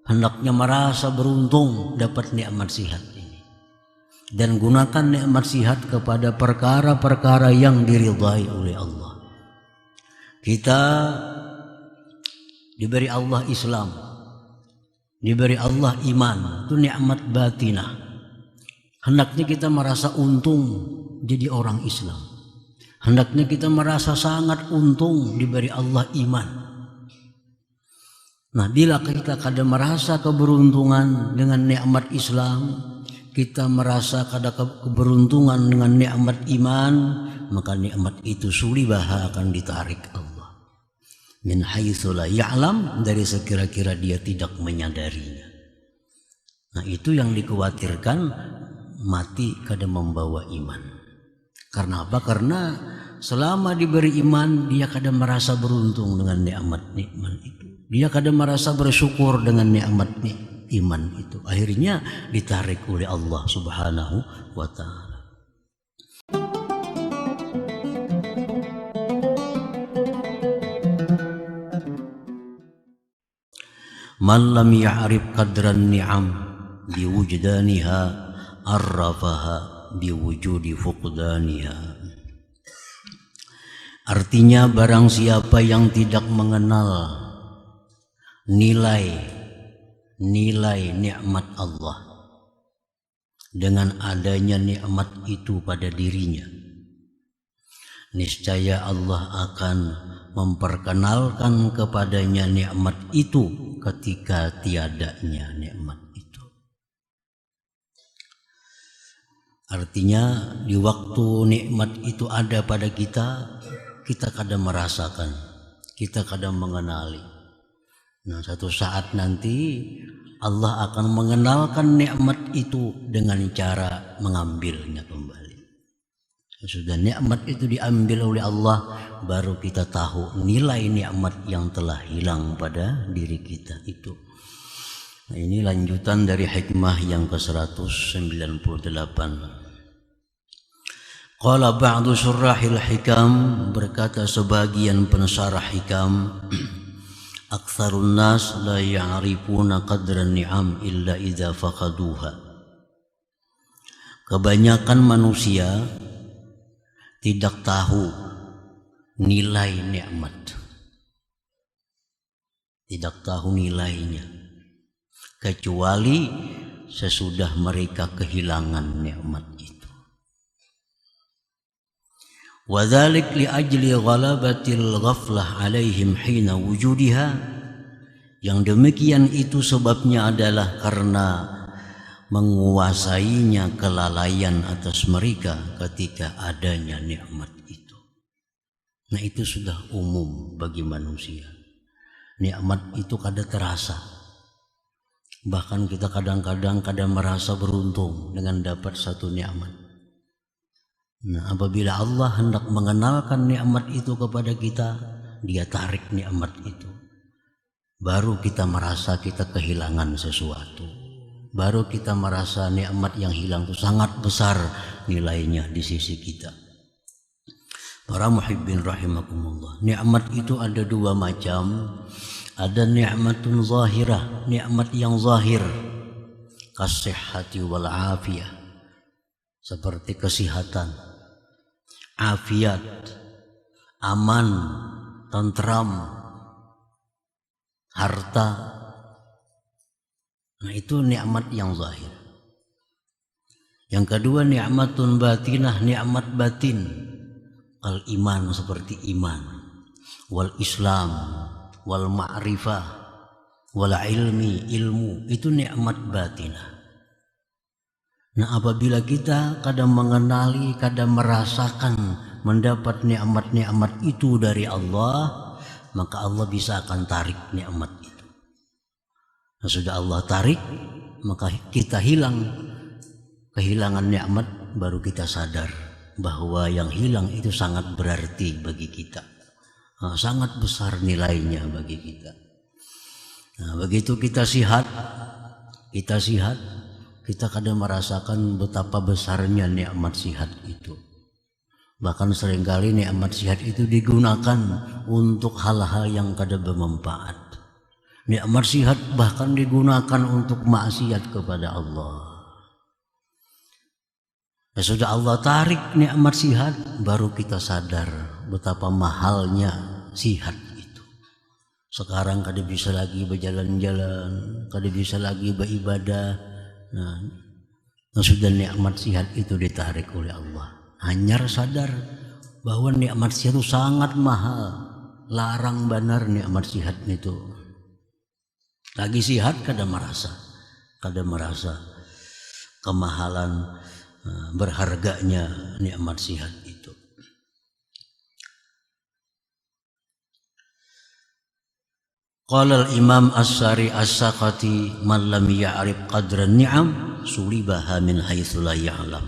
hendaknya merasa beruntung dapat nikmat sihat ini, dan gunakan nikmat sihat kepada perkara-perkara yang diridhai oleh Allah. Kita diberi Allah Islam, diberi Allah iman, itu nikmat batinah. Hendaknya kita merasa untung jadi orang Islam. Hendaknya kita merasa sangat untung diberi Allah iman. Nah, bila kita kadang merasa keberuntungan dengan nikmat Islam, kita merasa kadang keberuntungan dengan nikmat iman, maka nikmat itu sulibaha akan ditarik Allah. Min haitsu la ya'lam, dari sekira-kira dia tidak menyadarinya. Nah, itu yang dikhawatirkan, mati kadang membawa iman. Karena apa? Karena selama diberi iman, dia kadang merasa beruntung dengan nikmat-nikmat itu. Dia kadang merasa bersyukur dengan nikmat iman itu. Akhirnya ditarik oleh Allah Subhanahu wa ta'ala. Man lam ya'rif qadran ni'am biwujdaniha arrafaha biwujudi fuqdaniha. Artinya, barang siapa yang tidak mengenal nilai nikmat Allah dengan adanya nikmat itu pada dirinya, niscaya Allah akan memperkenalkan kepadanya nikmat itu ketika tiadanya nikmat itu. Artinya, di waktu nikmat itu ada pada kita, kita kadang merasakan, kita kadang mengenali. Nah, satu saat nanti Allah akan mengenalkan nikmat itu dengan cara mengambilnya kembali. Sudah nikmat itu diambil oleh Allah, baru kita tahu nilai nikmat yang telah hilang pada diri kita itu. Nah, ini lanjutan dari hikmah yang ke-198. Qala ba'du syurahil hikam, berkata sebagian pensarah hikam, aktsarun nas la ya'rifuna qadran ni'am illa idza faqaduha. Kebanyakan manusia tidak tahu nilai nikmat, tidak tahu nilainya, kecuali sesudah mereka kehilangan nikmat itu. Wa dzalik li ajli ghalabatil ghaflah alaihim hina wujudiha. Yang demikian itu sebabnya adalah karena menguasainya kelalaian atas mereka ketika adanya nikmat itu. Nah, itu sudah umum bagi manusia. Nikmat itu kadang terasa. Bahkan kita kadang-kadang merasa beruntung dengan dapat satu nikmat. Nah, apabila Allah hendak mengenalkan nikmat itu kepada kita, dia tarik nikmat itu. Baru kita merasa kita kehilangan sesuatu. Baru kita merasa nikmat yang hilang itu sangat besar nilainya di sisi kita. Para muhibbin rahimakumullah, nikmat itu ada dua macam. Ada nikmatun zahirah, nikmat yang zahir, kasihhati wal afiyah, seperti kesehatan, afiat, aman, tentram, harta. Nah, itu nikmat yang zahir. Yang kedua nikmatun batinah, nikmat batin, al iman, seperti iman, wal islam, wal ma'rifah, wal ilmi, ilmu, itu nikmat batinah. Nah, apabila kita kadang mengenali, kadang merasakan, mendapat nikmat-nikmat itu dari Allah, maka Allah bisa akan tarik nikmat itu. Nah, sudah Allah tarik, maka kita kehilangan nikmat, baru kita sadar bahwa yang hilang itu sangat berarti bagi kita. Nah, sangat besar nilainya bagi kita. Nah, begitu kita sehat, kita kadang merasakan betapa besarnya nikmat sehat itu. Bahkan seringkali nikmat sehat itu digunakan untuk hal-hal yang kadang bermanfaat. Nikmat sihat bahkan digunakan untuk maksiat kepada Allah. Ya sudah Allah tarik nikmat sihat, baru kita sadar betapa mahalnya sihat itu. Sekarang kada bisa lagi berjalan-jalan, kada bisa lagi beribadah. Nah, sudah nikmat sihat itu ditarik oleh Allah. Hanya sadar bahwa nikmat sihat itu sangat mahal. Larang benar nikmat sihat itu. Lagi sihat kada merasa kemahalan berharganya nikmat sihat itu. Qala al-Imam As-Sari As-Saqati man lam ya'rif qadran ni'am sulibaha min haitsu la ya'lam.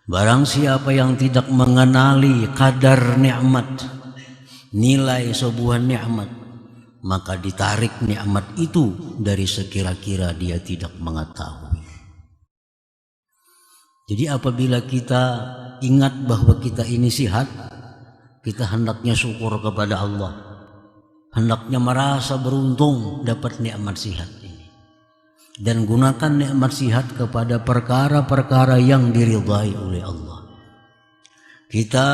Barang siapa yang tidak mengenali kadar nikmat, nilai sebuah nikmat, maka ditarik nikmat itu dari sekira-kira dia tidak mengetahui. Jadi apabila kita ingat bahwa kita ini sihat, kita hendaknya syukur kepada Allah, hendaknya merasa beruntung dapat nikmat sihat ini, dan gunakan nikmat sihat kepada perkara-perkara yang diridhai oleh Allah. Kita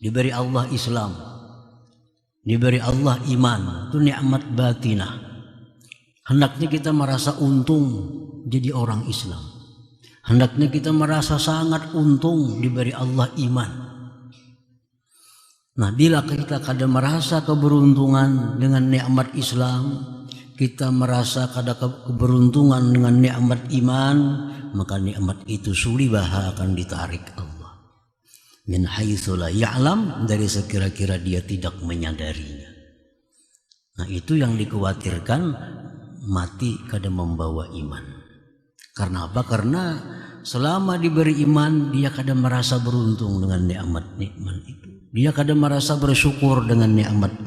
diberi Allah Islam, diberi Allah iman, itu nikmat batinah. Hendaknya kita merasa untung jadi orang Islam. Hendaknya kita merasa sangat untung diberi Allah iman. Nah, bila kita kada merasa keberuntungan dengan nikmat Islam, kita merasa kada keberuntungan dengan nikmat iman, maka nikmat itu sulibaha akan ditarik Allah. Min haitsu la ya'lam, dari sekira-kira dia tidak menyadarinya. Nah, itu yang dikhawatirkan, mati kada membawa iman. Karena apa? Karena selama diberi iman, dia kada merasa beruntung dengan nikmat-nikmat itu. Dia kada merasa bersyukur dengan nikmat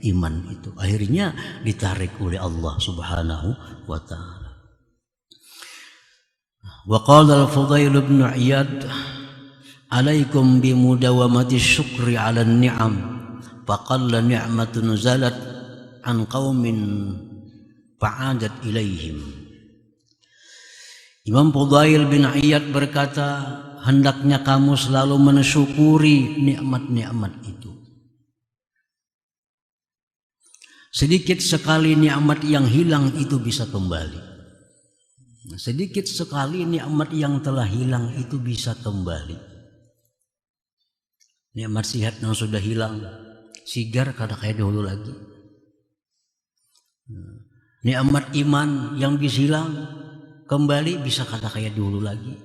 iman itu. Akhirnya ditarik oleh Allah Subhanahu wa ta'ala. Wa qala al-Fudail bin Iyad, alaikum bimudawamati syukri ala ni'am faqalla ni'matun zalat an qaumin fa'adat ilaihim. Imam Fudail bin Iyad berkata, hendaknya kamu selalu mensyukuri nikmat-nikmat itu. Sedikit sekali nikmat yang hilang itu bisa kembali. Sedikit sekali nikmat yang telah hilang itu bisa kembali. Nikmat sihat yang sudah hilang, sigar kada kayak dulu lagi. Nikmat iman yang bisa hilang, kembali bisa kada kayak dulu lagi.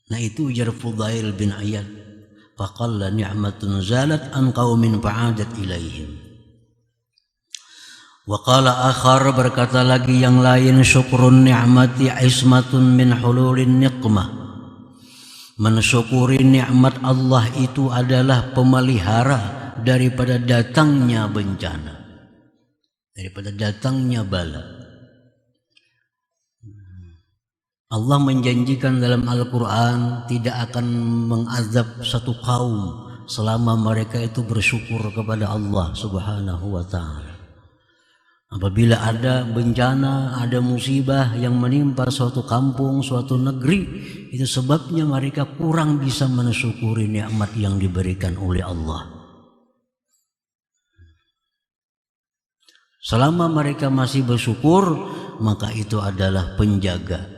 Nah, itu ujar Fudail bin Iyad, faqalla ni'matun zalat an qaumin fa'adat ilaihim. Wa qala akhar, berkata lagi yang lain, syukrun ni'mati ismatun min hululin niqmah. Mensyukuri nikmat Allah itu adalah pemelihara daripada datangnya bencana, daripada datangnya bala. Allah menjanjikan dalam Al-Quran tidak akan mengazab satu kaum selama mereka itu bersyukur kepada Allah Subhanahu wa ta'ala. Apabila ada bencana, ada musibah yang menimpa suatu kampung, suatu negeri, itu sebabnya mereka kurang bisa mensyukuri nikmat yang diberikan oleh Allah. Selama mereka masih bersyukur, maka itu adalah penjaga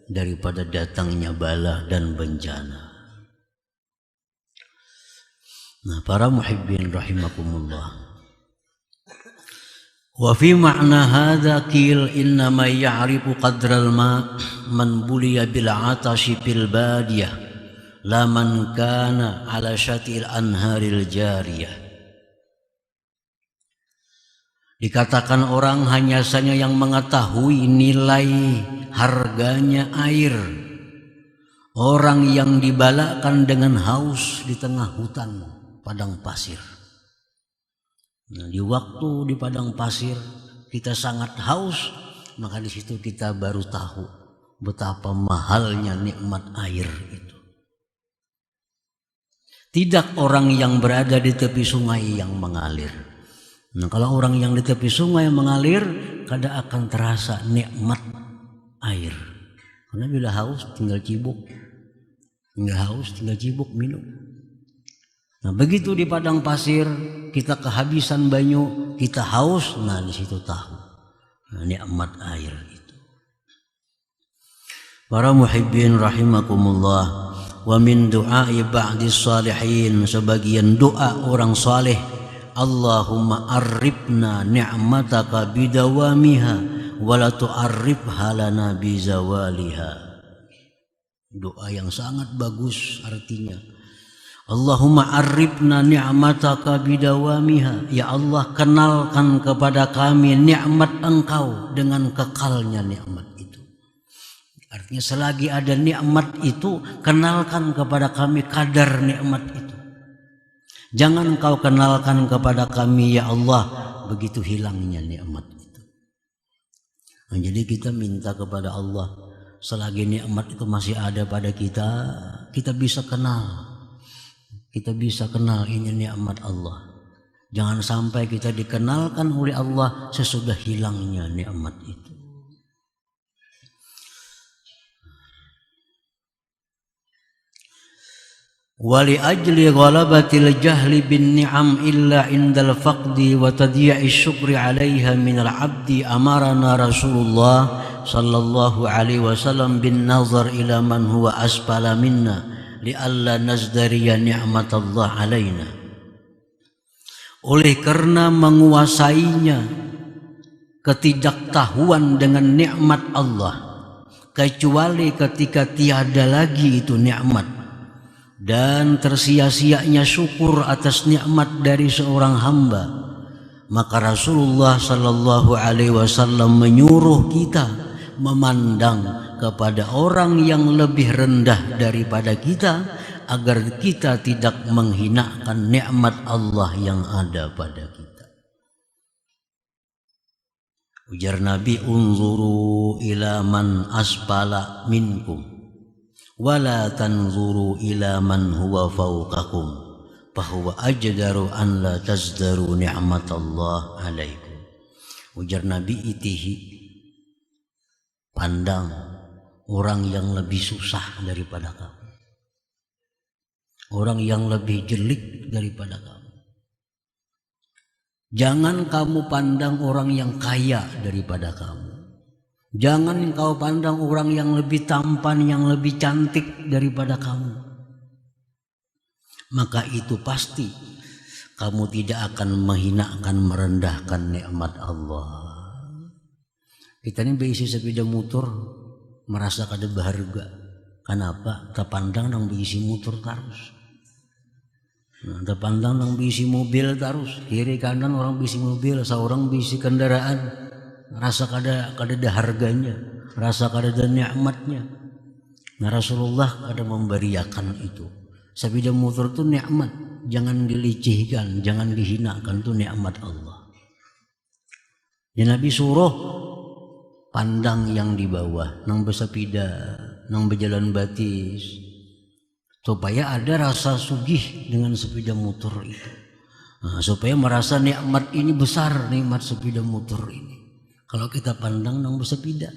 daripada datangnya bala dan bencana. Nah, para muhibbin rahimakumullah. Wa fi ma'na hadza qil inna ma ya'rifu qadral ma man buliya bil 'atashi fil badiyah la man kana 'ala syatil anharil jariyah. Dikatakan orang hanya saja yang mengetahui nilai harganya air. Orang yang dibalakan dengan haus di tengah hutan padang pasir. Nah, di waktu di padang pasir kita sangat haus, maka di situ kita baru tahu betapa mahalnya nikmat air itu. Tidak orang yang berada di tepi sungai yang mengalir. Nah, kalau orang yang di tepi sungai mengalir, kada akan terasa nikmat air. Karena bila haus tinggal cibuk, minum. Nah, begitu di padang pasir kita kehabisan banyu, kita haus, nah di situ tahu nikmat air itu. Para muhibbin rahimakumullah, wa min du'ai ba'di salihin, sebagian doa orang saleh, Allahumma arifna ni'mataka bidawamiha wa la tu'arrifha lana bizawaliha. Doa yang sangat bagus artinya. Allahumma arifna ni'mataka bidawamiha, ya Allah kenalkan kepada kami nikmat Engkau dengan kekalnya nikmat itu. Artinya selagi ada nikmat itu, kenalkan kepada kami kadar nikmat itu. Jangan Kau kenalkan kepada kami ya Allah begitu hilangnya nikmat itu. Nah, jadi kita minta kepada Allah, selagi nikmat itu masih ada pada kita, kita bisa kenal. Kita bisa kenal ini nikmat Allah. Jangan sampai kita dikenalkan oleh Allah sesudah hilangnya nikmat itu. Wali ajli ghalabatil jahli bin ni'am illa indal faqdi wa tadyi'i syukri 'alaiha minal 'abdi amarana Rasulullah sallallahu alaihi wasallam bin nazar ila man huwa asfala minna li'alla nazdariya ni'matallah alaina. Oleh karena menguasainya ketidaktahuan dengan nikmat Allah, kecuali ketika tiada lagi itu nikmat, dan tersia-sianya syukur atas nikmat dari seorang hamba, maka Rasulullah sallallahu alaihi wasallam menyuruh kita memandang kepada orang yang lebih rendah daripada kita, agar kita tidak menghinakan nikmat Allah yang ada pada kita. Ujar Nabi, unzuru ila man asfala minkum wala tanzuru ila man huwa fawqakum fahuwa ajdaru an la tazdaru ni'matallah alaikum. Ujar Nabi, itihi, pandang orang yang lebih susah daripada kamu, orang yang lebih jelek daripada kamu. Jangan kamu pandang orang yang kaya daripada kamu. Jangan kau pandang orang yang lebih tampan, yang lebih cantik daripada kamu. Maka itu pasti kamu tidak akan menghinakan, merendahkan nikmat Allah. Kita ini berisi sepeda motor merasa kada berharga. Kenapa? Terpandang nang berisi motor terus. Nah, terpandang nang berisi mobil terus. Kiri kanan orang berisi mobil, seorang berisi kendaraan. Rasa kada ada harganya, rasa kada ada nikmatnya. Nah, Rasulullah kada memberiakan itu. Sepeda motor itu nikmat, jangan dilicihkan, jangan dihinakan, itu nikmat Allah. Ya, Nabi suruh pandang yang di bawah, nang bersepeda, nang berjalan batis, supaya ada rasa sugih dengan sepeda motor itu. Nah, supaya merasa nikmat ini besar, nikmat sepeda motor ini. Kalau kita pandang nang bersepeda.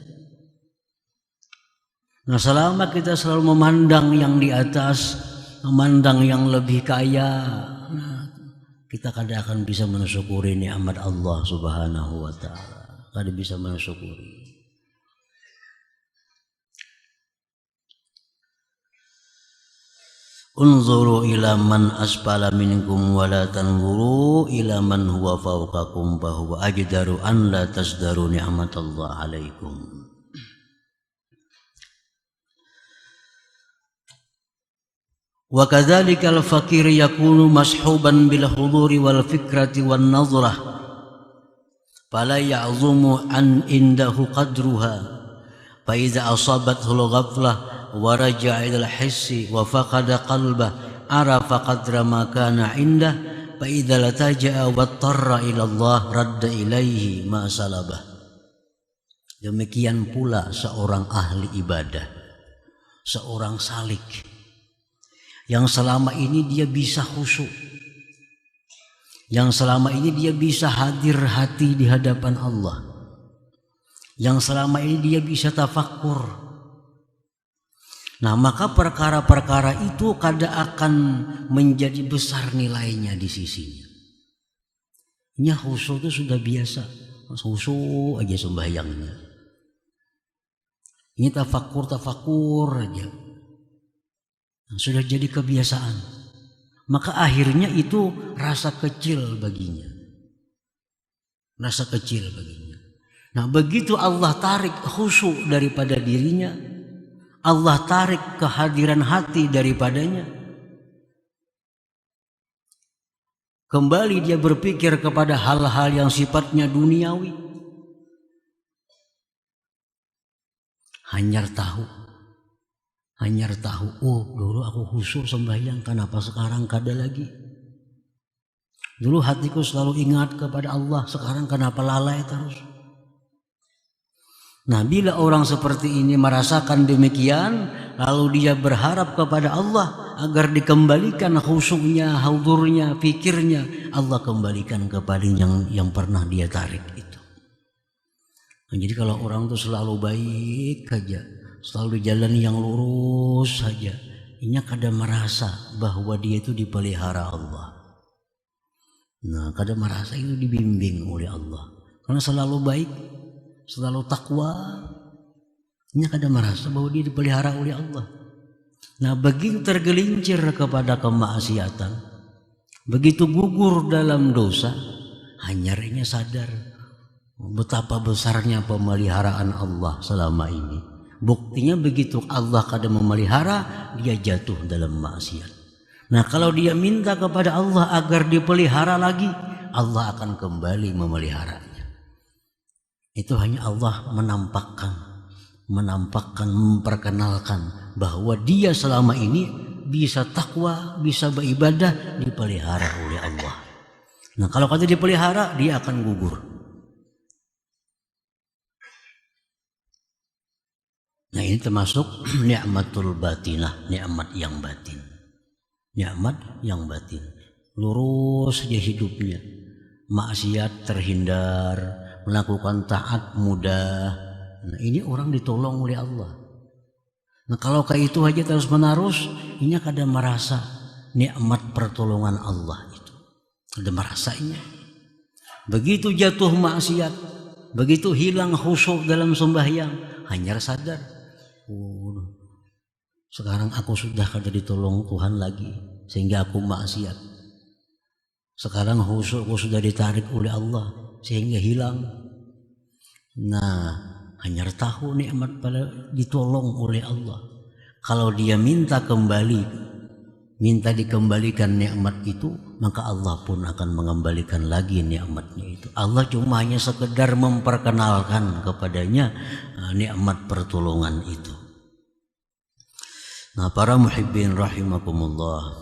Nah, selama kita selalu memandang yang di atas, memandang yang lebih kaya, nah, kita kada akan bisa mensyukuri nikmat Allah Subhanahu wa taala. Kada bisa mensyukuri. Unzuru ila man asfala minkum wa la tanzuru ila man huwa fawqakum fa huwa ajdaru an la tasdaru ni'matallah alaikum. Wa kadzalika al-faqir yakunu mashuban bil huduri wal fikrati wan nazrah fala ya'zumu an indahu qadruha fa idza asabathu al-ghaflah wa raja'a ila al-hissi wa faqada qalbah arafa qadra ma kana indah fa idza lataja'a wa tarra ila Allah radda ilaihi ma salabah. Demikian pula seorang ahli ibadah, seorang salik yang selama ini dia bisa khusyuk, Yang selama ini dia bisa hadir hati di hadapan Allah. Yang selama ini dia bisa tafakkur. Nah, maka perkara-perkara itu kadang akan menjadi besar nilainya di sisinya. Ini khusyuk itu sudah biasa. Khusyuk aja sembahyangnya. Ini tafakkur aja. Nah, sudah jadi kebiasaan. Maka akhirnya itu rasa kecil baginya. Rasa kecil baginya. Nah, begitu Allah tarik khusyuk daripada dirinya, Allah tarik kehadiran hati daripadanya, kembali dia berpikir kepada hal-hal yang sifatnya duniawi. Hanyar tahu, oh dulu aku khusyuk sembahyang, kenapa sekarang kada lagi? Dulu hatiku selalu ingat kepada Allah, sekarang kenapa lalai terus? Nah, bila orang seperti ini merasakan demikian, lalu dia berharap kepada Allah agar dikembalikan khusyuknya, haudurnya, pikirnya, Allah kembalikan kepada yang pernah dia tarik itu. Nah, jadi kalau orang itu selalu baik saja, selalu di jalan yang lurus saja, ini kadang merasa bahwa dia itu dipelihara Allah. Nah, kadang merasa itu dibimbing oleh Allah karena selalu baik, selalu takwa. Ini kadang merasa bahwa dia dipelihara oleh Allah. Nah, begitu tergelincir kepada kemaksiatan, begitu gugur dalam dosa, hanyarnya sadar betapa besarnya pemeliharaan Allah selama ini. Buktinya begitu Allah kadang memelihara, dia jatuh dalam maksiat. Nah, kalau dia minta kepada Allah agar dipelihara lagi, Allah akan kembali memeliharanya. Itu hanya Allah menampakkan, memperkenalkan bahwa dia selama ini bisa takwa, bisa beribadah, dipelihara oleh Allah. Nah, kalau kata dipelihara, dia akan gugur. Nah, ini termasuk nikmatul batinah, nikmat yang batin. Nikmat yang batin. Lurus saja hidupnya. Maksiat terhindar, melakukan taat mudah. Nah, ini orang ditolong oleh Allah. Nah, kalau kayak itu aja terus menerus, ini kadang merasa nikmat pertolongan Allah itu. Ada merasanya. Begitu jatuh maksiat, begitu hilang khusyuk dalam sembahyang, hanya sadar. Sekarang aku sudah kada ditolong Tuhan lagi sehingga aku maksiat. Sekarang khusyukku sudah ditarik oleh Allah sehingga hilang. Nah, hanya tahu nikmat pada ditolong oleh Allah. Kalau dia minta dikembalikan nikmat itu, maka Allah pun akan mengembalikan lagi nikmatnya itu. Allah cuma hanya sekedar memperkenalkan kepadanya nikmat pertolongan itu. Nah, para muhibbin rahimakumullah,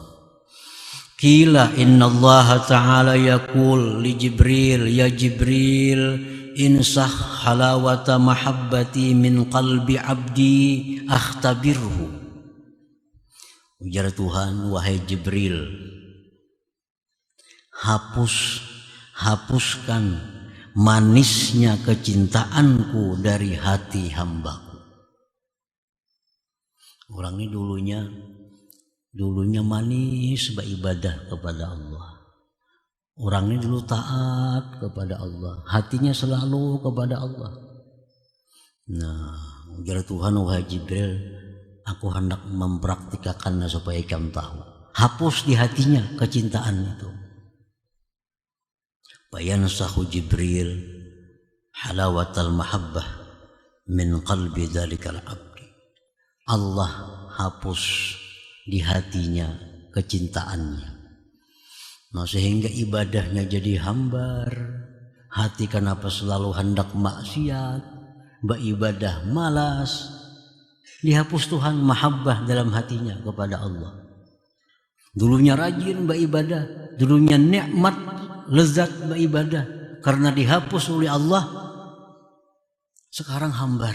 qila inna Allah ta'ala yaqul li Jibril, ya Jibril, insah halawata mahabbati min qalbi abdi akhtabirhu. Ujar Tuhan, wahai Jibril, hapuskan manisnya kecintaanku dari hati hambaku. Orang ini dulunya manis beribadah kepada Allah. Orang ini dulu taat kepada Allah, hatinya selalu kepada Allah. Nah, ujar Tuhan, wahai Jibril, aku hendak mempraktikkannya supaya kamu tahu. Hapus di hatinya kecintaan itu. Fayansahu Jibril halawatal mahabbah min qalbi dzalikal abdi. Allah hapus di hatinya kecintaannya. Nah, sehingga ibadahnya jadi hambar. Hati kenapa selalu hendak maksiat, beribadah malas. Dihapus Tuhan mahabbah dalam hatinya kepada Allah. Dulunya rajin beribadah, dulunya nikmat, lezat beribadah, karena dihapus oleh Allah, sekarang hambar.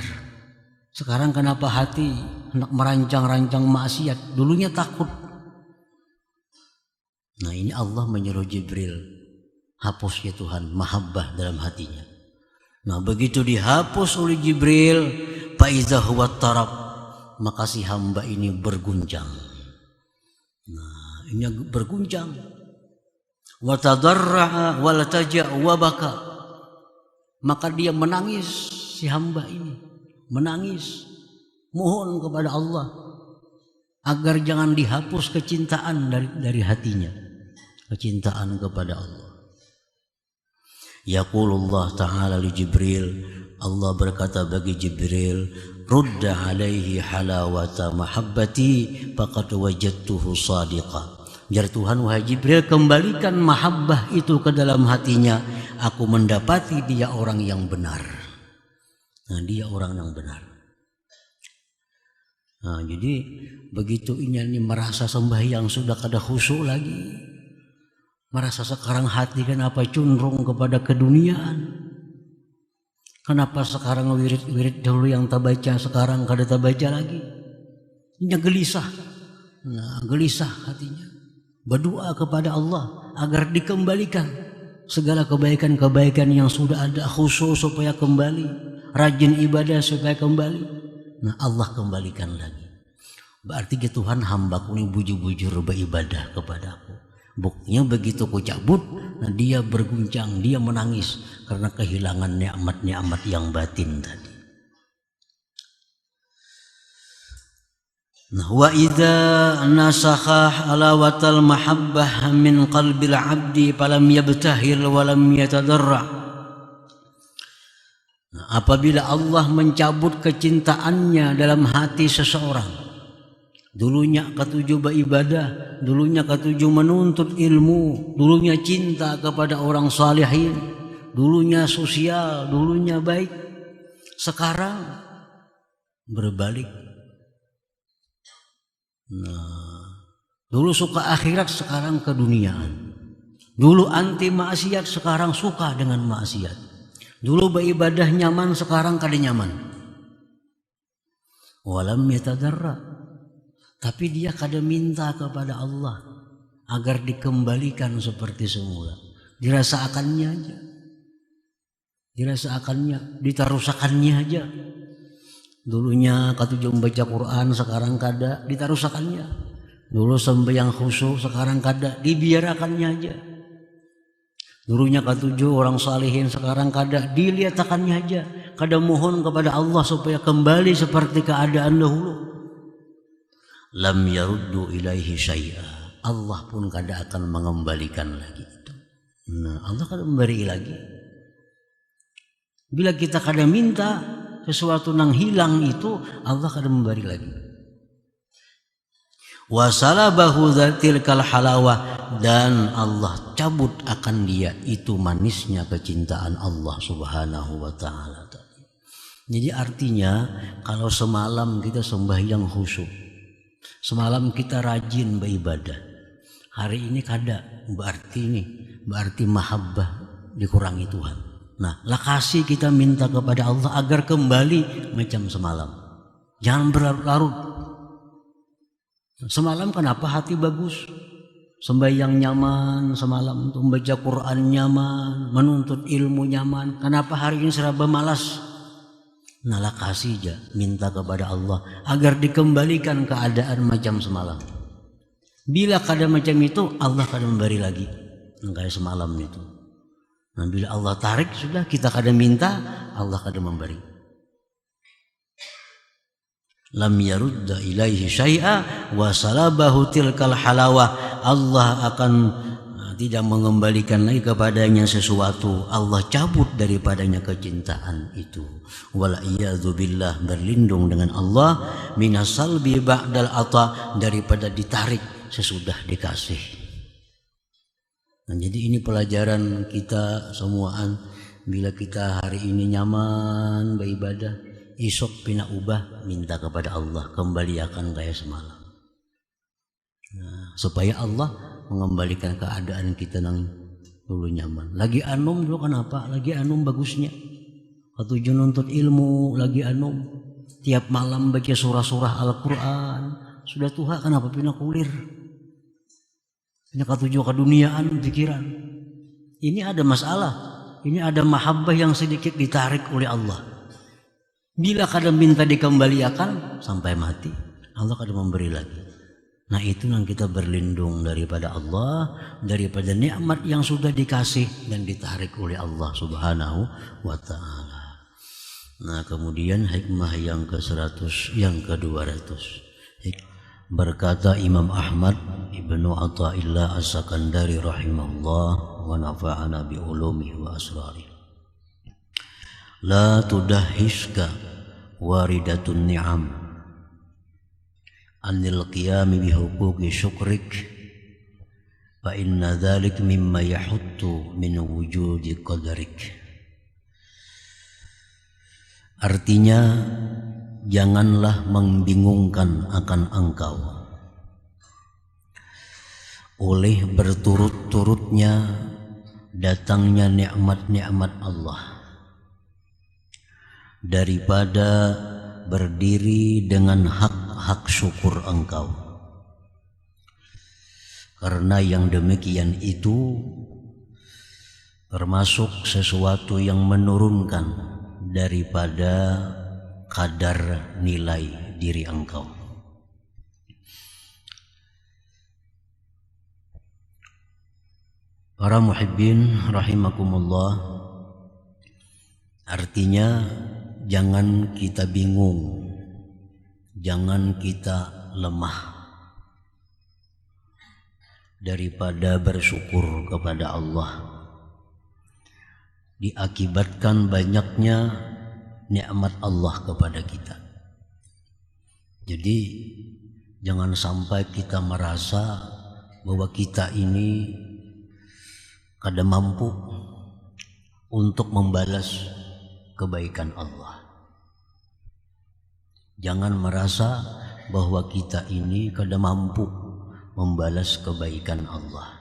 Sekarang kenapa hati hendak merancang-rancang maksiat, dulunya takut. Nah, ini Allah menyuruh Jibril, hapus ya Tuhan mahabbah dalam hatinya. Nah begitu dihapus oleh Jibril, fa iza huwa tarab, maka si hamba ini berguncang. Nah ini berguncang. Wa tadarra'a wa lataja' wa baka, maka dia menangis, si hamba ini menangis, mohon kepada Allah agar jangan dihapus kecintaan dari hatinya, kecintaan kepada Allah. Yaqulullah ta'ala li Jibril, Allah berkata bagi Jibril, rudda alaihi halawata mahabbati faqad wajadtuhu sadiqa. Jar Tuhan, wahai Jibril, kembalikan mahabbah itu ke dalam hatinya, aku mendapati dia orang yang benar. Nah dia orang yang benar. Nah jadi begitu ini merasa sembahyang sudah kada khusyuk lagi, merasa sekarang hati kenapa cenderung kepada keduniaan, kenapa sekarang wirid-wirid dahulu yang tak baca sekarang kada tak baca lagi, ini gelisah. Nah gelisah hatinya, berdoa kepada Allah agar dikembalikan segala kebaikan-kebaikan yang sudah ada, khusyuk supaya kembali, rajin ibadah supaya kembali. Nah Allah kembalikan lagi. Berarti ya Tuhan, hambaku ini bujur-bujur beribadah kepadaku. Buktinya begitu ku cabut, nah dia berguncang, dia menangis karena kehilangan nikmat-nikmat yang batin tadi. Nah wa idza nasakha alawatal mahabbah min qalbil abdi falam yabtahil wa lam yatadarra. Nah, apabila Allah mencabut kecintaannya dalam hati seseorang, dulunya ketujuh beribadah, dulunya ketujuh menuntut ilmu, dulunya cinta kepada orang salihin, dulunya sosial, dulunya baik, sekarang berbalik. Nah, dulu suka akhirat, sekarang keduniaan. Dulu anti maksiat, sekarang suka dengan maksiat. Dulu beribadah nyaman, sekarang kada nyaman. Walam yatadarra, tapi dia kada minta kepada Allah agar dikembalikan seperti semula. Dirasakannya aja, dirasakannya, ditarusakannya aja. Dulunya ketujuh membaca Quran, sekarang kada, ditarusakannya. Dulu sembahyang khusyuk, sekarang kada, dibiarakannya aja. Dulunya ketujuh orang salihin, sekarang kada, diliatakannya aja. Kada mohon kepada Allah supaya kembali seperti keadaan dahulu. Lam yaruddu ilaihi syai'a, Allah pun kada akan mengembalikan lagi itu. Nah Allah kada memberi lagi. Bila kita kada minta sesuatu nang hilang itu, Allah kada memberi lagi. Wasalabahu tilkal halawah, dan Allah cabut akan dia itu manisnya kecintaan Allah subhanahu wa ta'ala. Jadi artinya kalau semalam kita sembahyang khusyuk, semalam kita rajin beribadah, hari ini kada, berarti mahabbah dikurangi Tuhan. Nah lakasi kita minta kepada Allah agar kembali macam semalam, jangan berlarut. Semalam kenapa hati bagus, sembahyang nyaman, semalam untuk membaca Quran nyaman, menuntut ilmu nyaman, kenapa hari ini serba malas? Nah lakasi aja minta kepada Allah agar dikembalikan keadaan macam semalam. Bila kada macam itu, Allah kada memberi lagi kayak semalam itu. Nah bila Allah tarik, sudah kita kada minta, Allah kada memberi. Lam yarudda ilaihi syai'a wa salabahu tilkal halawah, Allah akan tidak mengembalikan lagi kepadanya sesuatu, Allah cabut daripadanya kecintaan itu. Wal iyadzu billah, berlindung dengan Allah, minas salbi ba'dal ata, daripada ditarik sesudah dikasih. Nah, jadi ini pelajaran kita semuaan. Bila kita hari ini nyaman beribadah, isok pina ubah, minta kepada Allah kembali akan kayak semalam. Nah, supaya Allah mengembalikan keadaan kita nang dulu nyaman. Lagi anum dulu kenapa? Lagi anum bagusnya. Ketujuh nuntut ilmu, lagi anum. Tiap malam baca surah-surah Al-Quran. Sudah tua kenapa pina kulir? Pina ketujuh keduniaan pikiran. Ini ada masalah, ini ada mahabbah yang sedikit ditarik oleh Allah. Bila kadang minta dikembalikan sampai mati, Allah kadang memberi lagi. Nah itu yang kita berlindung daripada Allah, daripada nikmat yang sudah dikasih dan ditarik oleh Allah Subhanahu wa ta'ala. Nah kemudian hikmah yang ke-100, yang ke-200. Berkata Imam Ahmad Ibnu Athaillah As-Sakandari rahimahullah wa nafa'ana bi ulumihi wa asrarih. La tudahiska waridatun ni'am anil qiyami bihuquqi syukrik fa inna dhalik mimma yahuttu min wujudi qadarik. Artinya, janganlah membingungkan akan engkau oleh berturut-turutnya datangnya nikmat-nikmat Allah, daripada berdiri dengan hak-hak syukur engkau. Karena yang demikian itu termasuk sesuatu yang menurunkan daripada kadar nilai diri engkau. Para muhibbin rahimakumullah, artinya jangan kita bingung, jangan kita lemah daripada bersyukur kepada Allah, diakibatkan banyaknya nikmat Allah kepada kita. Jadi jangan sampai kita merasa bahwa kita ini kada mampu untuk membalas kebaikan Allah. Jangan merasa bahwa kita ini kada mampu membalas kebaikan Allah,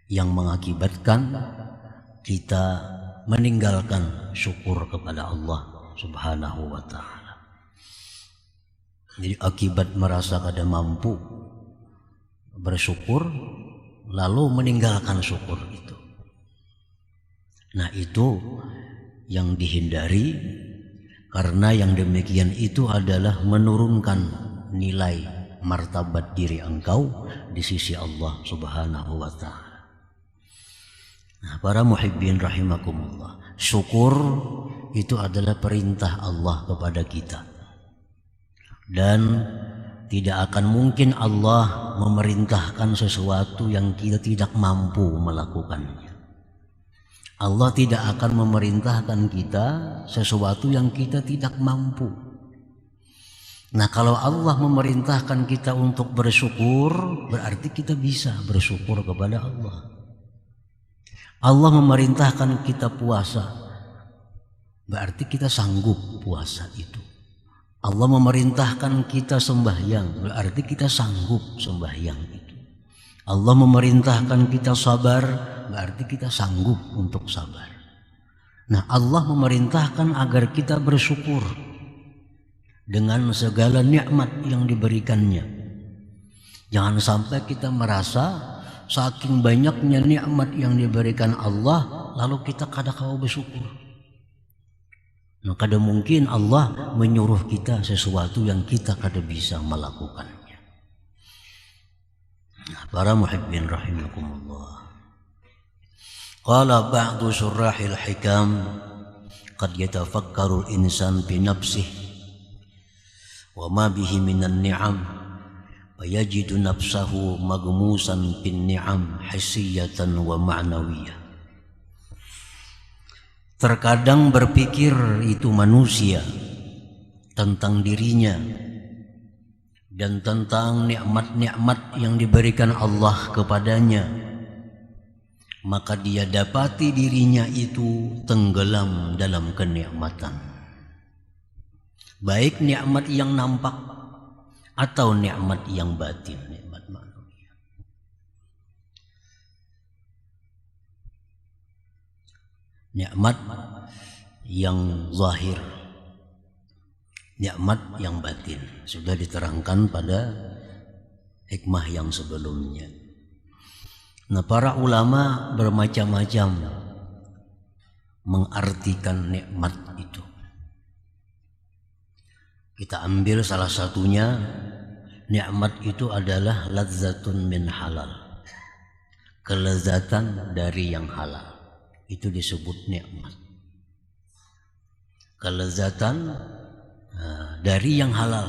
yang mengakibatkan kita meninggalkan syukur kepada Allah Subhanahu wa ta'ala. Jadi akibat merasa kada mampu bersyukur, lalu meninggalkan syukur itu. Nah itu yang dihindari, karena yang demikian itu adalah menurunkan nilai martabat diri engkau di sisi Allah Subhanahu wa ta'ala. Nah, para muhibbin rahimakumullah, syukur itu adalah perintah Allah kepada kita, dan tidak akan mungkin Allah memerintahkan sesuatu yang kita tidak mampu melakukannya. Allah tidak akan memerintahkan kita sesuatu yang kita tidak mampu. Nah, kalau Allah memerintahkan kita untuk bersyukur, berarti kita bisa bersyukur kepada Allah. Allah memerintahkan kita puasa, berarti kita sanggup puasa itu. Allah memerintahkan kita sembahyang, berarti kita sanggup sembahyang itu. Allah memerintahkan kita sabar, berarti kita sanggup untuk sabar. Nah, Allah memerintahkan agar kita bersyukur dengan segala nikmat yang diberikannya. Jangan sampai kita merasa saking banyaknya nikmat yang diberikan Allah, lalu kita kada kau bersyukur. Nah, kada mungkin Allah menyuruh kita sesuatu yang kita kada bisa melakukannya. Nah, para muhibbin rahimakumullah. Qala ba'du surahil hikam, qad yatafakkaru al-insan bi nafsihi wa ma bihi minan ni'am fayajidu nafsahu magmusan bin ni'am hissiyatan wa ma'nawiyah. Terkadang berpikir itu manusia tentang dirinya dan tentang nikmat-nikmat yang diberikan Allah kepadanya, maka dia dapati dirinya itu tenggelam dalam kenikmatan, baik nikmat yang nampak atau nikmat yang batin, nikmat manusia. Nikmat yang zahir, nikmat yang batin, sudah diterangkan pada hikmah yang sebelumnya. Nah, para ulama bermacam-macam mengartikan nikmat itu. Kita ambil salah satunya, nikmat itu adalah ladzatun min halal. Kelezatan dari yang halal. Itu disebut nikmat. Kelezatan dari yang halal,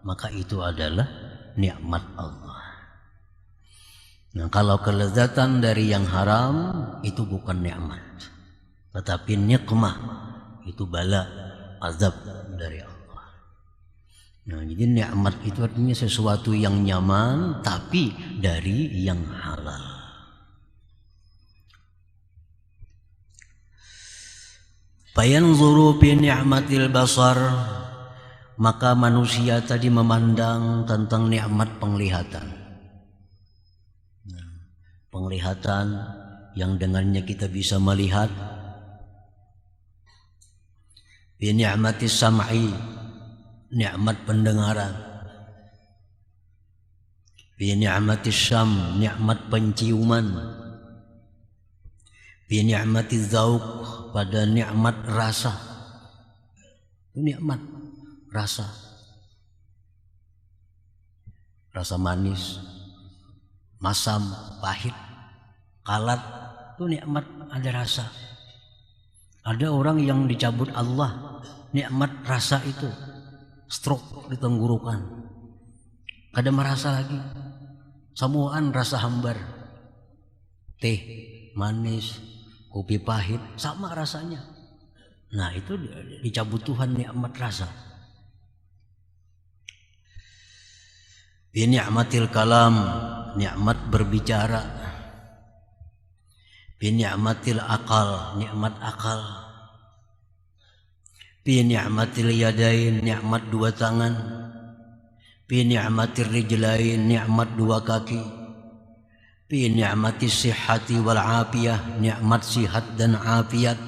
maka itu adalah nikmat Allah. Nah, kalau kelezatan dari yang haram itu bukan nikmat, tetapi nikmah, itu bala, azab dari Allah. Nah, jadi nikmat itu artinya sesuatu yang nyaman tapi dari yang halal. Fayanzuru fi ni'matil basar, maka manusia tadi memandang tentang nikmat penglihatan. Penglihatan yang dengannya kita bisa melihat. Fi ni'matis sam'i, nikmat pendengaran. Fi ni'matis syam, nikmat penciuman. Fi ni'matiz zauq, pada nikmat rasa. Nikmat rasa. Rasa manis, masam, pahit, kalat, itu nikmat, ada rasa. Ada orang yang dicabut Allah nikmat rasa itu, stroke di tenggorokan, kada merasa lagi, samuan rasa hambar, teh manis, kopi pahit, sama rasanya. Nah, itu dicabut Tuhan nikmat rasa. Bi ni'matil kalam, nikmat berbicara. Bi ni'matil akal, nikmat akal. Bi ni'matil yadain, nikmat dua tangan. Bi ni'matir rijlain, nikmat dua kaki. Bi ni'matis sihhati wal afiyah, nikmat sihat dan afiat.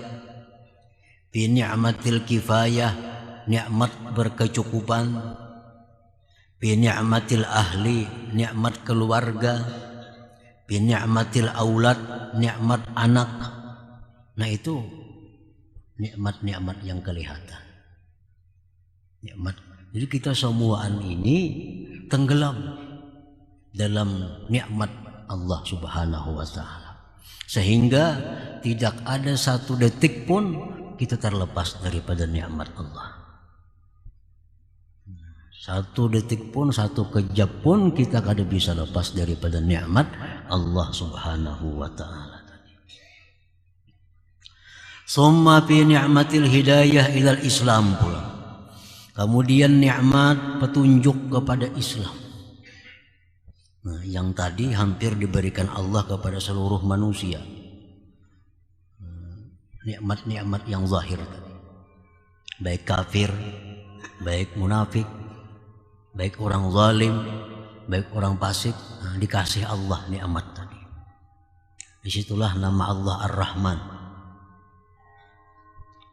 Bi ni'matil kifayah, nikmat berkecukupan. Bi ni'matil ahli, nikmat keluarga. Bi ni'matil aulad, nikmat anak. Nah, itu nikmat-nikmat yang kelihatan. Nikmat. Jadi kita semuaan ini tenggelam dalam nikmat Allah Subhanahu wa taala. Sehingga tidak ada satu detik pun kita terlepas daripada nikmat Allah. Satu detik pun, satu kejap pun kita kada bisa lepas daripada nikmat Allah Subhanahu wa taala tadi. Summa fi ni'matil hidayah ilal Islam pula. Kemudian nikmat petunjuk kepada Islam. Nah, yang tadi hampir diberikan Allah kepada seluruh manusia. Nikmat-nikmat yang zahir tadi. Baik kafir, baik munafik, baik orang zalim, baik orang fasik, nah, dikasih Allah nikmat tadi. Disitulah nama Allah Ar-Rahman.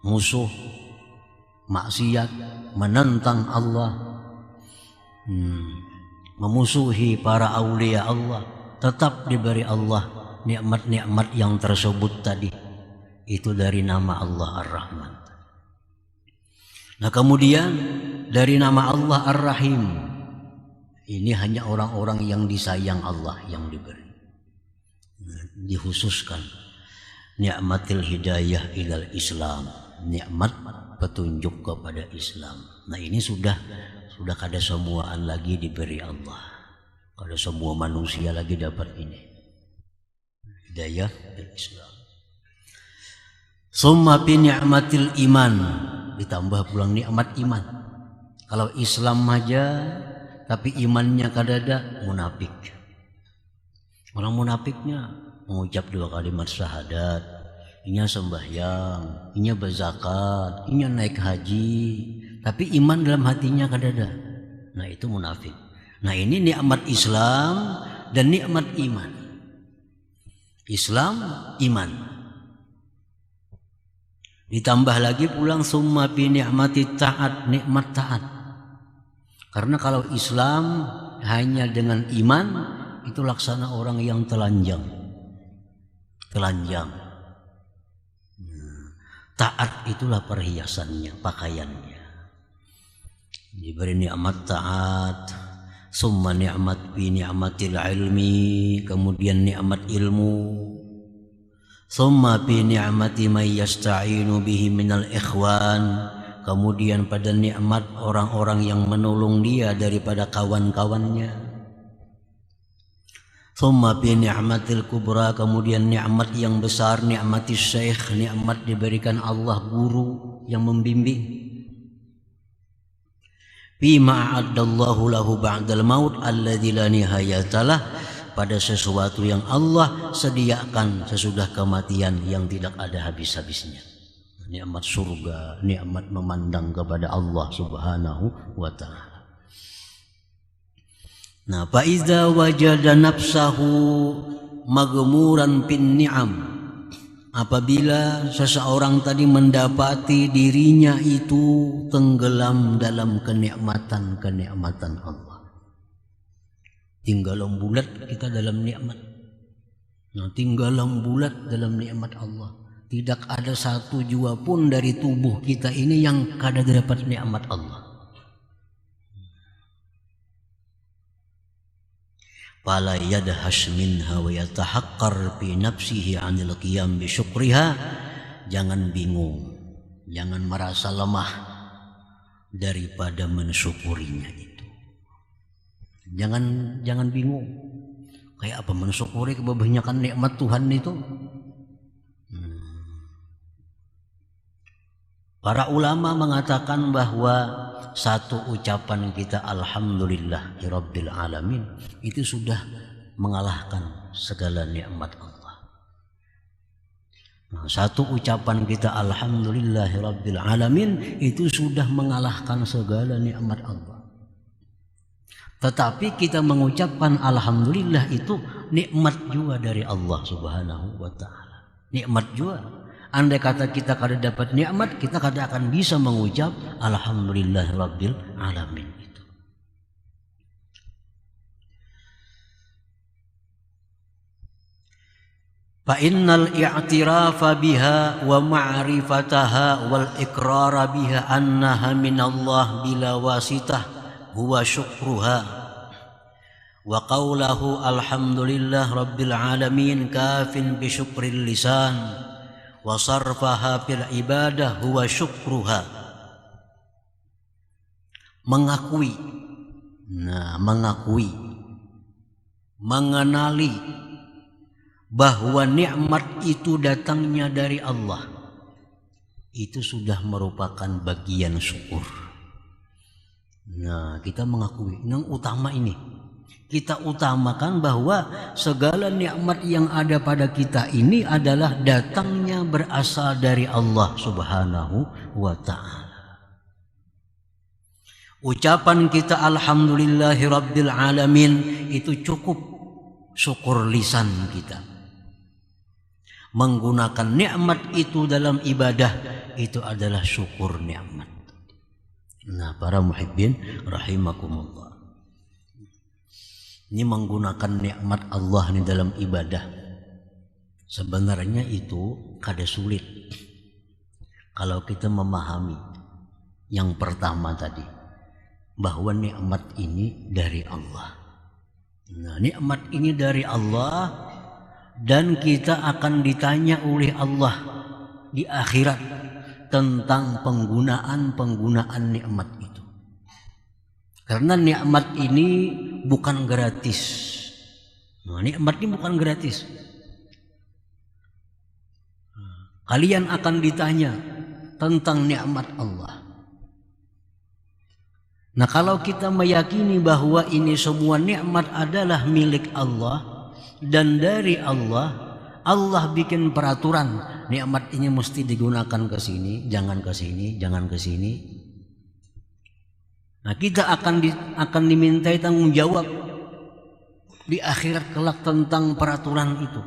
Musuh, maksiat, menentang Allah, memusuhi para aulia Allah, tetap diberi Allah nikmat-nikmat yang tersebut tadi. Itu dari nama Allah Ar-Rahman. Nah, kemudian dari nama Allah Ar-Rahim, ini hanya orang-orang yang disayang Allah yang diberi. Dikhususkan ni'matil hidayah ilal Islam, nikmat petunjuk kepada Islam. Nah, ini sudah kada semuaan lagi diberi Allah. Kada semua manusia lagi dapat ini. Hidayah ilal Islam. Summa bi ni'matil iman, ditambah pulang nikmat iman. Kalau Islam aja tapi imannya kadada, munafik. Orang munafiknya mengucap 2 kalimat syahadat, inya sembahyang, inya berzakat, inya naik haji, tapi iman dalam hatinya kadada. Nah, itu munafik. Nah, ini nikmat Islam dan nikmat iman. Islam, iman. Ditambah lagi pulang summa bi ni'mati ta'at, nikmat taat. Karena kalau Islam hanya dengan iman, itu laksana orang yang telanjang. telanjang. Taat itulah perhiasannya, pakaiannya. Diberi nikmat taat, summa ni'mat bi ni'matil ilmi, kemudian nikmat ilmu, summa bi ni'mati may yasta'inu bihi minal ikhwan, kemudian pada nikmat orang-orang yang menolong dia daripada kawan-kawannya, summa bi ni'matil kubra, kemudian nikmat yang besar, nikmatis syekh, nikmat diberikan Allah guru yang membimbing. Bima a'addallahu lahu ba'dal maut alladzi la nihayatalah, pada sesuatu yang Allah sediakan sesudah kematian yang tidak ada habis-habisnya. Nikmat surga, nikmat memandang kepada Allah Subhanahu wa ta'ala. Nah, fa iza wajada nafsahu maghmuran bin ni'am, apabila seseorang tadi mendapati dirinya itu tenggelam dalam kenikmatan-kenikmatan Allah. Tinggalan bulat kita dalam nikmat. Nah, tinggalan bulat dalam nikmat Allah. Tidak ada satu jua pun dari tubuh kita ini yang kada dapat nikmat Allah. Fala yadhash minha wa yatahaqqar fi nafsihi 'anil qiyam bi syukriha. Jangan bingung, jangan merasa lemah daripada mensyukurinya itu. Jangan bingung. Kayak apa mensyukuri kebanyakan nikmat Tuhan itu? Para ulama mengatakan bahwa satu ucapan kita alhamdulillahirabbil alamin itu sudah mengalahkan segala nikmat Allah. Nah, satu ucapan kita alhamdulillahirabbil alamin itu sudah mengalahkan segala nikmat Allah. Tetapi kita mengucapkan alhamdulillah itu nikmat juga dari Allah Subhanahu wa ta'ala. Nikmat juga. Andai kata kita kada dapat nikmat, kita kada akan bisa mengucap alhamdulillahirabbil alamin itu. Fa innal i'tirafa biha wa ma'rifataha wal iqrara biha annaha minallah bila wasitah huwa syukruha. Wa qawlahu alhamdulillah rabbil alamin kafin bi syukril lisan wa sarfaha fil ibadah huwa syukruha. Mengakui, mengenali bahwa nikmat itu datangnya dari Allah, itu sudah merupakan bagian syukur. Nah, kita mengakui yang utama ini. Kita utamakan bahwa segala nikmat yang ada pada kita ini adalah datangnya berasal dari Allah Subhanahu wa ta'ala. Ucapan kita alhamdulillahirabbil alamin itu cukup syukur lisan kita. Menggunakan nikmat itu dalam ibadah itu adalah syukur nikmat. Nah, para muhibbin rahimakumullah. Ini menggunakan nikmat Allah ini dalam ibadah. Sebenarnya itu kada sulit. Kalau kita memahami yang pertama tadi, bahwa nikmat ini dari Allah. Nah, nikmat ini dari Allah dan kita akan ditanya oleh Allah di akhirat tentang penggunaan nikmat itu. Karena nikmat ini bukan gratis. Nah, nikmat ini bukan gratis. Kalian akan ditanya tentang nikmat Allah. Nah, kalau kita meyakini bahwa ini semua nikmat adalah milik Allah dan dari Allah, Allah bikin peraturan, nikmat ini mesti digunakan ke sini, jangan ke sini, jangan ke sini. Nah, kita akan dimintai tanggung jawab di akhirat kelak tentang peraturan itu.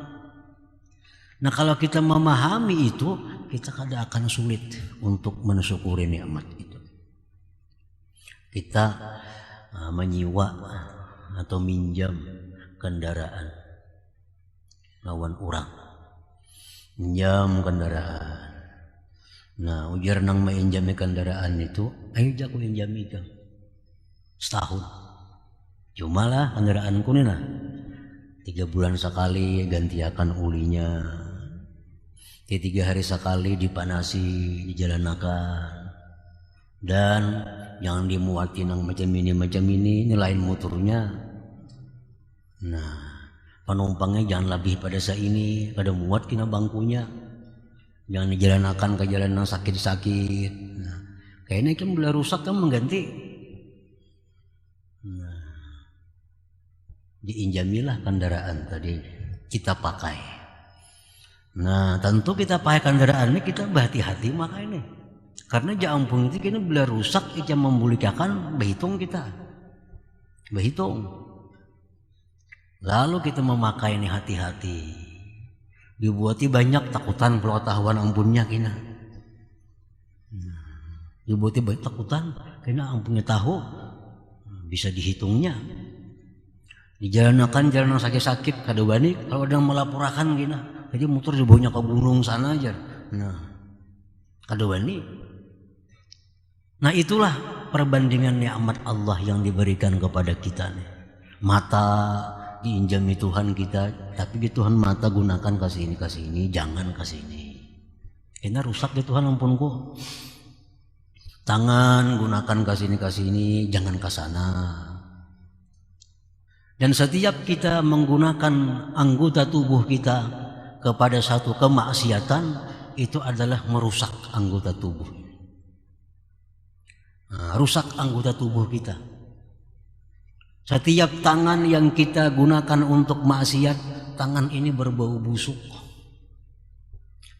Nah, kalau kita memahami itu, kita kada akan sulit untuk mensyukuri nikmat itu. Kita menyewa atau minjam kendaraan lawan orang. Pinjam kendaraan. Nah, ujar nang mainjami kendaraan itu, ayo jago injami itu. Setahun. Cuma lah kendaraanku nih nah. 3 bulan sekali gantiakan ulinya. 3 hari sekali dipanasi, dijalanakan. Dan jangan dimuatin yang macam ini lain motornya. Nah, penumpangnya jangan lebih pada ini, kada muat kena bangkunya. Jangan dijalanakan ke jalan yang sakit-sakit. Nah, kayaknya kan bila rusak kan mengganti. Nah, diinjamilah kendaraan tadi kita pakai. Nah, tentu kita pakai kendaraan ini kita berhati-hati makanya. Karena jampung itu kini bila rusak itu membulikan berhitung kita. Berhitung. Lalu kita memakai ini hati-hati. Dibuati banyak takutan pengetahuan ampunnya kina. Dibuati banyak takutan kina ampunnya tahu bisa dihitungnya. Dijalanakan jalan sakit-sakit kada bani kalau ada melaporkan kina. Jadi motor dibawanya ke gunung sana aja. Nah, kada bani. Nah itulah perbandingan nikmat Allah yang diberikan kepada kita nih. Mata diinjami Tuhan kita, tapi di Tuhan mata gunakan kasih ini, jangan kasih ini. Ini rusak di Tuhan ampunku. Tangan gunakan kasih ini, jangan ke sana. Dan setiap kita menggunakan anggota tubuh kita kepada satu kemaksiatan, itu adalah merusak anggota tubuh. Nah, rusak anggota tubuh kita. Setiap tangan yang kita gunakan untuk maksiat, tangan ini berbau busuk.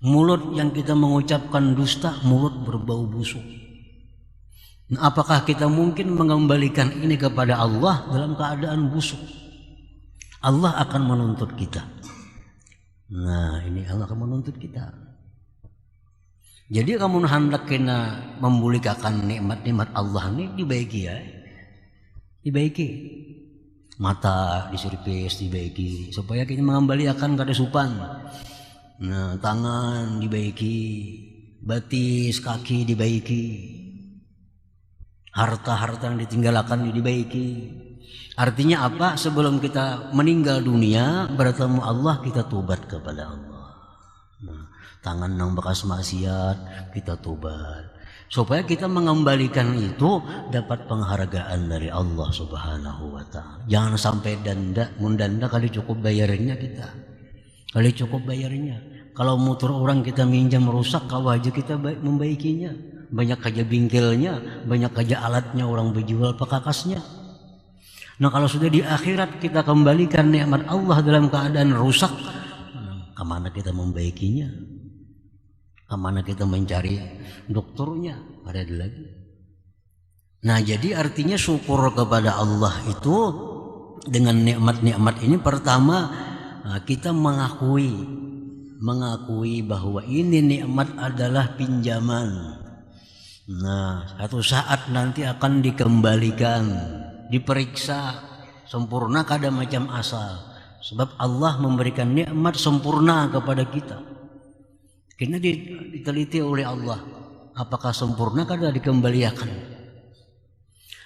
Mulut yang kita mengucapkan dusta, mulut berbau busuk. Nah, apakah kita mungkin mengembalikan ini kepada Allah dalam keadaan busuk? Allah akan menuntut kita. Nah, ini Allah akan menuntut kita. Jadi kamu hendak kena membulikan nikmat-nikmat Allah ini dibaiki ya. Dibaiki, mata diservis dibaiki supaya kita mengembalikan kada supan. Nah, tangan dibaiki, batis kaki dibaiki, harta-harta yang ditinggalkan dibaiki. Artinya apa? Sebelum kita meninggal dunia bertemu Allah, kita tobat kepada Allah. Nah, tangan yang bekas maksiat kita tobat. Supaya kita mengembalikan itu dapat penghargaan dari Allah Subhanahu wa Ta'ala. Jangan sampai mundanda kali cukup bayarnya kita. Kali cukup bayarnya. Kalau motor orang kita minjam rusak, kalau aja kita membaikinya. Banyak aja bingkilnya, banyak aja alatnya orang berjual pakakasnya. Nah, kalau sudah di akhirat kita kembalikan nikmat Allah dalam keadaan rusak, kemana kita membaikinya? Kemana kita mencari dokternya? Ada lagi. Nah, jadi artinya syukur kepada Allah itu dengan nikmat-nikmat ini pertama kita mengakui bahwa ini nikmat adalah pinjaman. Nah, satu saat nanti akan dikembalikan, diperiksa sempurna kada macam asal. Sebab Allah memberikan nikmat sempurna kepada kita. Kena diteliti oleh Allah, apakah sempurna kada dikembalikan.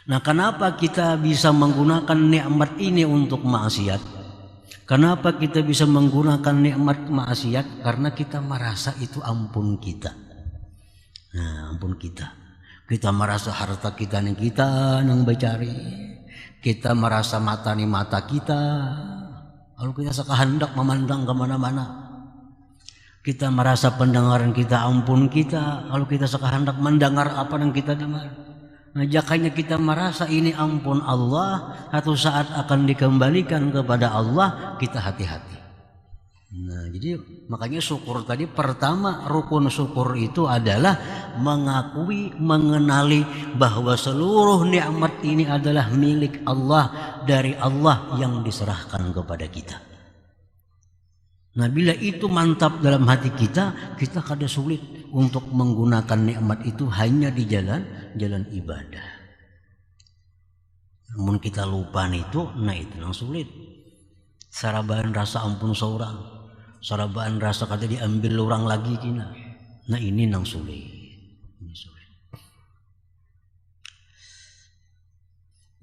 Nah, kenapa kita bisa menggunakan nikmat ini untuk maksiat? Kenapa kita bisa menggunakan nikmat maksiat? Karena kita merasa itu ampun kita. Nah, ampun kita. Kita merasa harta kita yang bercari. Kita merasa mata kita. Lalu kita sekahendak memandang kemana-mana. Kita merasa pendengaran kita ampun kita. Kalau kita sekahendak mendengar apa yang kita dengar. Nah, jakanya kita merasa ini ampun Allah, satu saat akan dikembalikan kepada Allah, kita hati-hati. Nah, jadi makanya syukur tadi pertama rukun syukur itu adalah mengakui, mengenali bahwa seluruh nikmat ini adalah milik Allah, dari Allah yang diserahkan kepada kita. Nah, bila itu mantap dalam hati kita, kita kada sulit untuk menggunakan nikmat itu hanya di jalan ibadah. Namun kita lupa itu, nah itu yang sulit. Sarabahan rasa ampun seorang. sarabaan rasa kata diambil orang lagi kina. Nah ini nang sulit.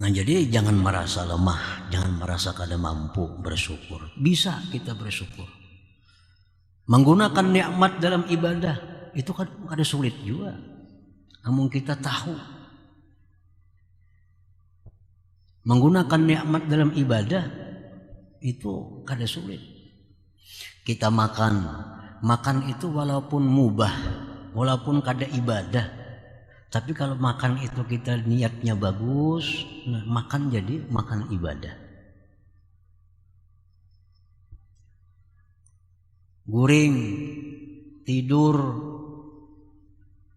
Nah jadi jangan merasa lemah, jangan merasa kada mampu bersyukur. Bisa kita bersyukur. Menggunakan nikmat dalam ibadah itu kan ada sulit juga. Namun kita tahu menggunakan nikmat dalam ibadah itu kada sulit. Kita makan itu walaupun mubah, walaupun kada ibadah, tapi kalau makan itu kita niatnya bagus, nah makan jadi makan ibadah. Guring, tidur,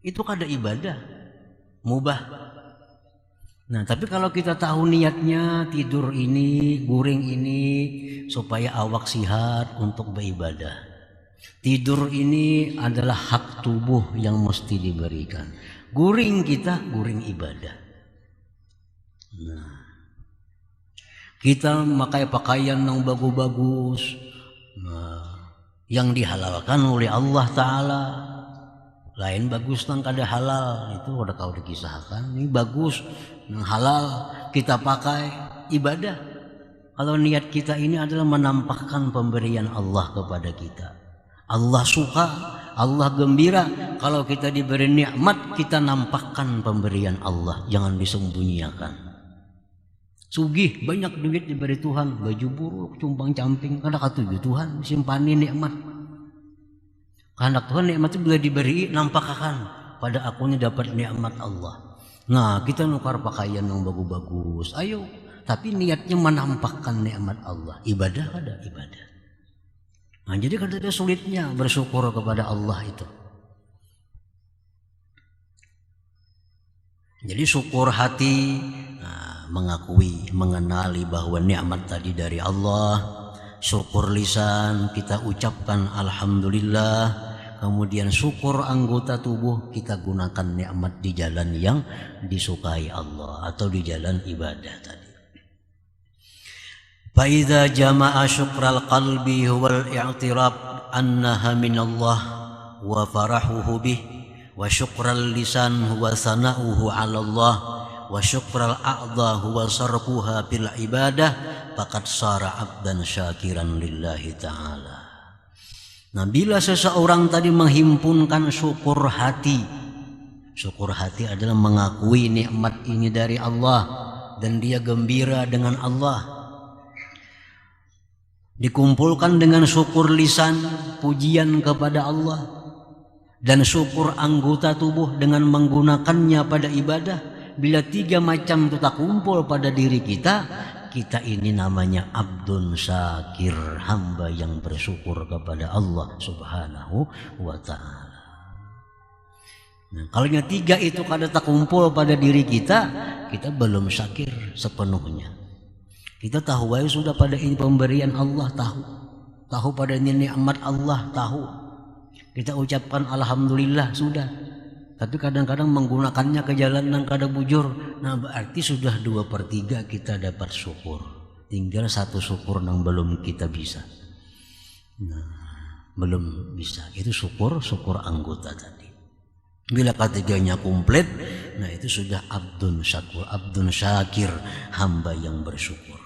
itu kada ibadah, mubah. Nah tapi kalau kita tahu niatnya tidur ini, guring ini supaya awak sihat untuk beribadah. Tidur ini adalah hak tubuh yang mesti diberikan. Guring kita, guring ibadah. Nah, kita memakai pakaian yang bagus-bagus, yang dihalalkan oleh Allah Ta'ala. Lain bagus nang kada halal, itu udah kau dikisahkan. Ini bagus, nang halal kita pakai ibadah. Kalau niat kita ini adalah menampakkan pemberian Allah kepada kita. Allah suka, Allah gembira kalau kita diberi nikmat, kita nampakkan pemberian Allah, jangan disembunyikan. Sugih banyak duit diberi Tuhan, baju buruk, cumpang camping, kada katuju Tuhan simpanni nikmat. Karena Tuhan nikmat itu bila diberi nampakkan pada akunya dapat nikmat Allah. Nah kita nukar pakaian yang bagus-bagus, ayo. Tapi niatnya menampakkan nikmat Allah. Ibadah ada ibadah. Nah jadi kada ada sulitnya bersyukur kepada Allah itu. Jadi syukur hati, mengakui, mengenali bahwa nikmat tadi dari Allah. Syukur lisan kita ucapkan alhamdulillah. Kemudian syukur anggota tubuh kita gunakan nikmat di jalan yang disukai Allah atau di jalan ibadah tadi. Fa idza jama'a syukral qalbi huwal i'tiraf annaha minallah wa farahuhu bih wa syukral lisan huwa sana'uhu 'ala Allah wa syukral a'dha huwa sarfuha bil ibadah faqad sara 'abdan syakiran lillahi ta'ala. Nah bila seseorang tadi menghimpunkan syukur hati adalah mengakui nikmat ini dari Allah dan dia gembira dengan Allah. Dikumpulkan dengan syukur lisan, pujian kepada Allah, dan syukur anggota tubuh dengan menggunakannya pada ibadah. Bila tiga macam itu tak kumpul pada diri kita, kita ini namanya abdun syakir, hamba yang bersyukur kepada Allah Subhanahu wa ta'ala. Nah, kalau yang tiga itu kada tak kumpul pada diri kita, kita belum syakir sepenuhnya. Kita tahu bahwa sudah pada ini pemberian Allah, tahu pada ini nikmat Allah, tahu. Kita ucapkan alhamdulillah sudah. Tapi kadang-kadang menggunakannya ke jalan yang kada bujur. Nah berarti sudah 2/3 kita dapat syukur. Tinggal 1 syukur yang belum kita bisa. Nah belum bisa. Itu syukur anggota tadi. Bila ketiganya komplit, nah itu sudah abdun syakur, abdun syakir, hamba yang bersyukur.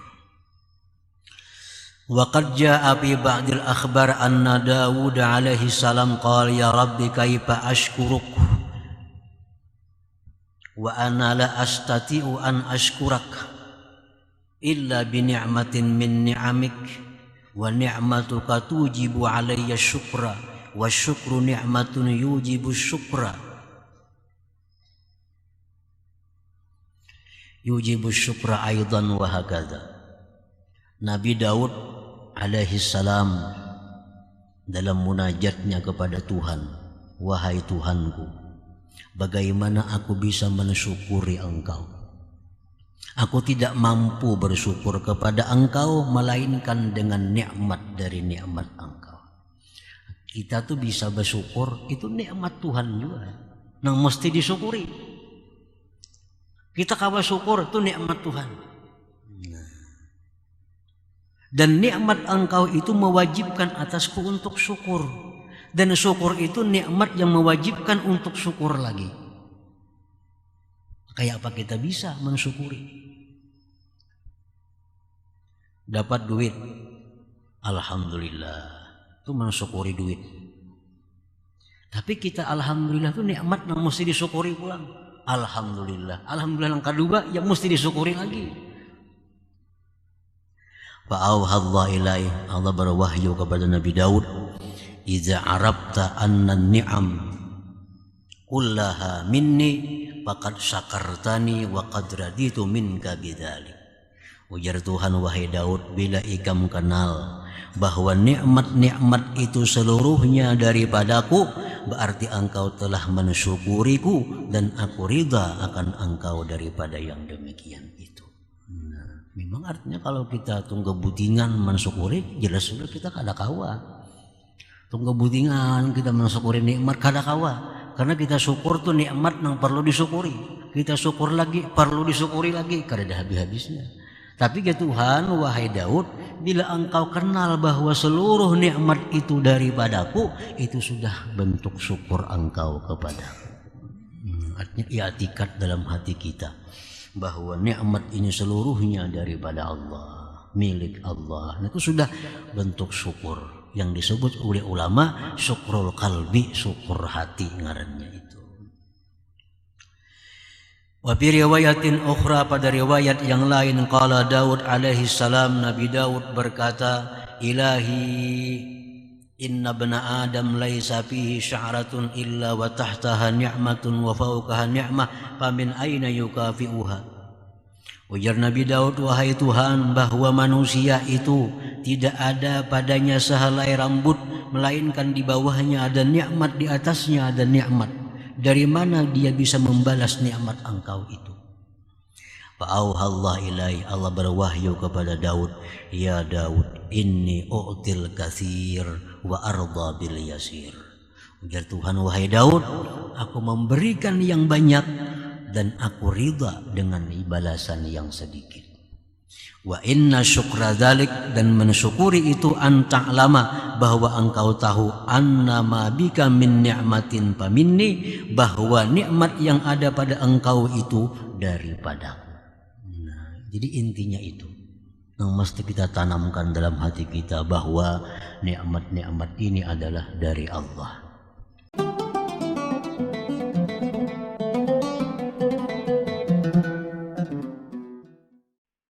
Wa qad jaa'a fi ba'dil akhbar anna Daud alaihi salam qala ya rabbi kaifa ashkuruk wa ana la astati'u an ashkurak illa bi ni'matin min ni'amik wa ni'matuka tujibu alayya syukra wa syukru ni'matun yujibu syukra aidan wa hakadha. Nabi Daud alaihi salam dalam munajatnya kepada Tuhan, wahai Tuhanku, bagaimana aku bisa mensyukuri Engkau? Aku tidak mampu bersyukur kepada Engkau melainkan dengan nikmat dari nikmat Engkau. Kita tuh bisa bersyukur, itu nikmat Tuhan juga, yang mesti disyukuri. Kita kabar syukur itu nikmat Tuhan. Dan nikmat engkau itu mewajibkan atasku untuk syukur. Dan syukur itu nikmat yang mewajibkan untuk syukur lagi. Kayak apa kita bisa mensyukuri? Dapat duit, alhamdulillah, itu mensyukuri duit. Tapi kita alhamdulillah itu nikmat yang mesti disyukuri pulang. Alhamdulillah, alhamdulillah yang kedua yang mesti disyukuri lagi. Fa'auhallahu ilaih, Allah berwahyu kepada Nabi Daud, "Idza arabta anna ni'am kullaha minni faqad syakartani wa qad raditu minka bidzalik." Ujar Tuhan, wahai Daud, bila ikam kenal bahwa nikmat-nikmat itu seluruhnya daripadaku, berarti engkau telah mensyukuriku dan aku ridha akan engkau daripada yang demikian itu. Nah, memang artinya kalau kita tunggu butingan mensyukuri, jelas sudah kita kada kawa. Tunggu butingan kita mensyukuri nikmat kada kawa. Karena kita syukur tuh nikmat yang perlu disyukuri. Kita syukur lagi, perlu disyukuri lagi, kada ada habis-habisnya. Tapi ya Tuhan, wahai Daud, bila engkau kenal bahwa seluruh nikmat itu daripadaku, itu sudah bentuk syukur engkau kepadaku. Artinya i'tikad dalam hati kita bahwa nikmat ini seluruhnya daripada Allah, milik Allah. Nah, itu sudah bentuk syukur yang disebut oleh ulama syukrul qalbi, syukur hati ngarannya itu. Wa fi riwayatin ukhra, pada riwayat yang lain, qala Daud alaihi salam, Nabi Daud berkata, "Ilahi inna bna Adam laisa fihi sya'ratun illa wa tahtaha ni'matun wa fawqaha ni'mah famin aina yukafi'uha." Ujar Nabi Daud, wahai Tuhan, bahwa manusia itu tidak ada padanya sehelai rambut, melainkan di bawahnya ada nikmat, di atasnya ada nikmat. Dari mana dia bisa membalas nikmat engkau itu? Fa'auhallahu ilaihi, Allah berwahyu kepada Daud, "Ya Daud, inni u'til katsir wa arda bil yasir." Ujar Tuhan, wahai Daud, aku memberikan yang banyak dan aku ridha dengan balasan yang sedikit. Wa inna syukra dzalik, dan mensyukuri itu anta'lama, bahwa engkau tahu, annama bika min ni'matin faminni, bahwa nikmat yang ada pada engkau itu daripadaku. Nah, jadi intinya itu yang mesti kita tanamkan dalam hati kita, bahwa nikmat-nikmat ini adalah dari Allah.